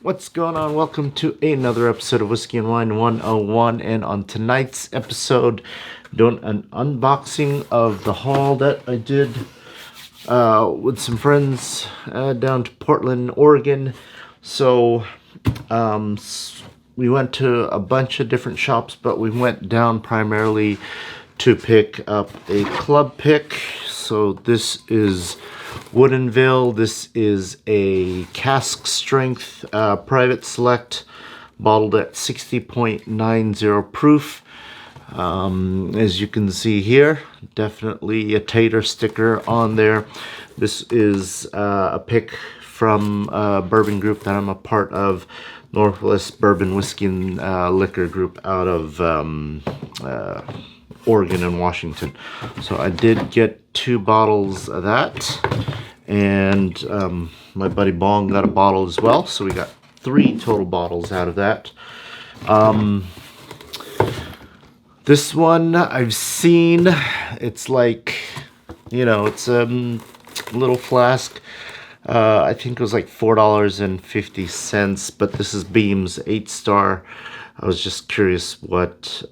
What's going on? Welcome to another episode of Whiskey and Wine 101. And on tonight's episode, doing an unboxing of the haul that I did with some friends down to Portland, Oregon. So we went to a bunch of different shops, but we went down primarily to pick up a club pick. So this is Woodenville. This is a cask strength private select, bottled at 60.90 proof. As you can see here, definitely a tater sticker on there. This is a pick from a bourbon group that I'm a part of, Northwest Bourbon Whiskey and Liquor Group out of Oregon and Washington. So I did get 2 bottles of that, and my buddy Bong got a bottle as well, so we got 3 total bottles out of that. This one I've seen, it's like, you know, it's a little flask. I think it was like $4.50, but this is Beam's 8-star. I was just curious what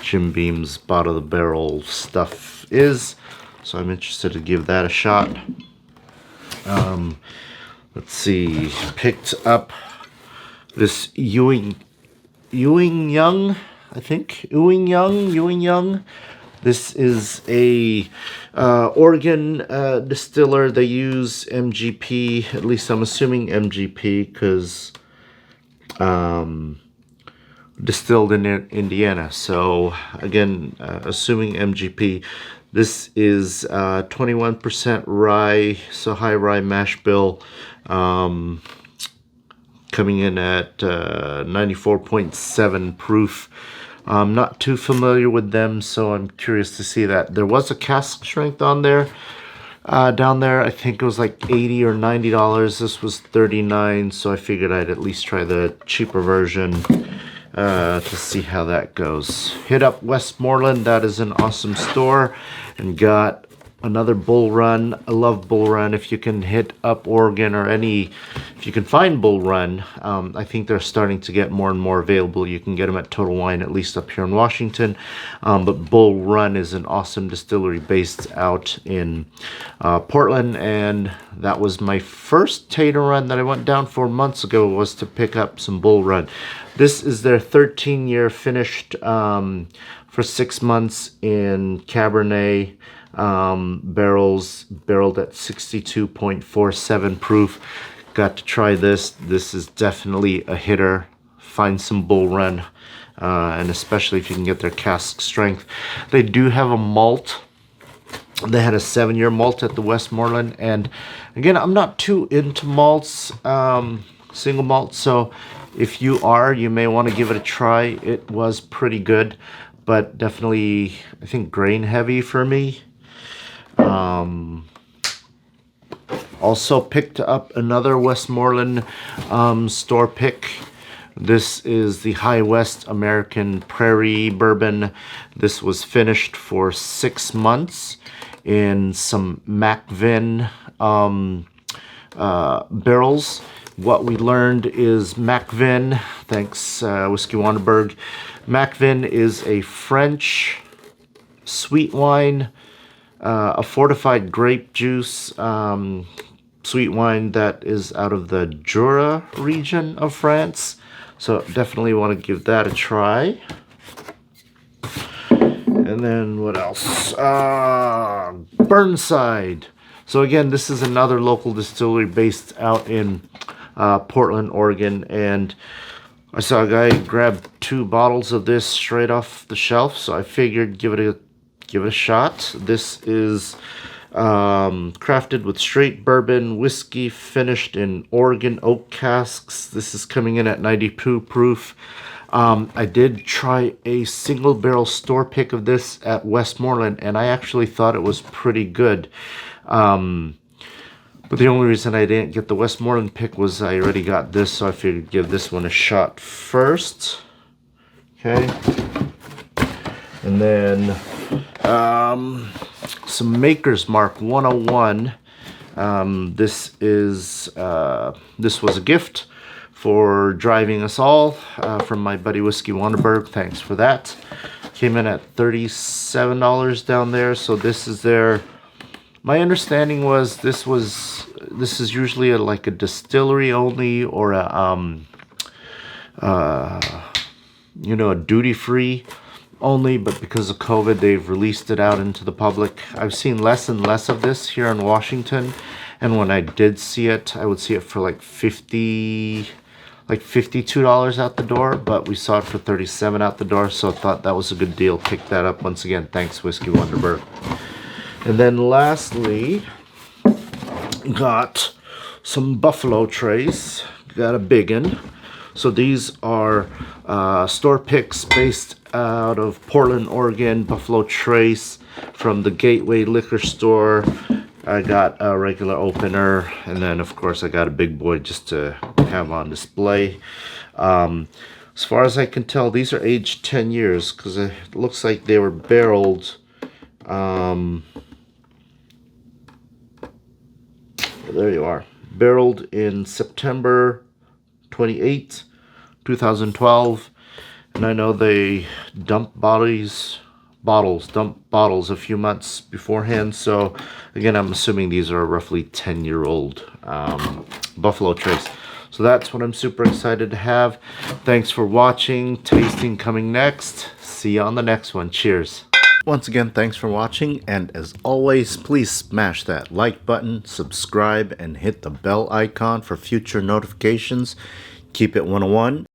Jim Beam's bottom of the barrel stuff is, so I'm interested to give that a shot. Let's see, picked up this Ewing Young, I think. Ewing Young. This is a Oregon distiller. They use MGP, at least I'm assuming MGP, because distilled in Indiana. So again, assuming MGP. This is 21% rye, so high rye mash bill, coming in at 94.7 proof. I'm not too familiar with them, so I'm curious to see that. There was a cask strength on there. Down there, I think it was like $80 or $90. This was $39, so I figured I'd at least try the cheaper version to see how that goes. Hit up Westmoreland. That is an awesome store, and got another Bull Run. I love Bull Run. If you can hit up Oregon or if you can find Bull Run, I think they're starting to get more and more available. You can get them at Total Wine, at least up here in Washington. But Bull Run is an awesome distillery based out in Portland, and that was my first tater run that I went down 4 months ago, was to pick up some Bull Run. This is their 13-year finished for 6 months in Cabernet. Barrels barreled at 62.47 proof. Got to try this. This is definitely a hitter. Find some Bull Run, and especially if you can get their cask strength. They do have a malt. They had a 7-year malt at the Westmoreland, and again, I'm not too into malts, single malt, so if you are, you may want to give it a try. It was pretty good, but definitely, I think, grain heavy for me. Also picked up another Westmoreland store pick. This is the High West American Prairie Bourbon. This was finished for 6 months in some MacVin barrels. What we learned is MacVin, thanks Whiskey Wanderberg, MacVin is a French sweet wine, a fortified grape juice sweet wine that is out of the Jura region of France. So definitely want to give that a try. And then what else? Burnside. So again, this is another local distillery based out in Portland, Oregon, and I saw a guy grab 2 bottles of this straight off the shelf, so I figured give it a shot. This is crafted with straight bourbon whiskey, finished in Oregon oak casks. This is coming in at 92 proof. I did try a single barrel store pick of this at Westmoreland, and I actually thought it was pretty good. But the only reason I didn't get the Westmoreland pick was I already got this, so I figured give this one a shot first. Okay. And then some Maker's Mark 101. This was a gift for driving us all from my buddy Whiskey Wonderberg. Thanks for that. Came in at $37 down there. So this is their, my understanding was this is usually like a distillery only, or a you know, a duty-free only, but because of COVID they've released it out into the public. I've seen less and less of this here in Washington, and when I did see it, I would see it for like $52 out the door, but we saw it for $37 out the door, so I thought that was a good deal. Picked that up. Once again, thanks Whiskey Wonderberg. And then lastly, got some Buffalo trays. Got a big one. So these are store picks based out of Portland, Oregon. Buffalo Trace from the Gateway Liquor Store. I got a regular opener, and then of course I got a big boy just to have on display. As far as I can tell, these are aged 10 years because it looks like they were barreled. There you are. Barreled in September 28, 2012. And I know they dump bottles a few months beforehand. So again, I'm assuming these are roughly 10-year-old Buffalo Trace. So that's what I'm super excited to have. Thanks for watching. Tasting coming next. See you on the next one. Cheers. Once again, thanks for watching, and as always, please smash that like button, subscribe, and hit the bell icon for future notifications. Keep it 101.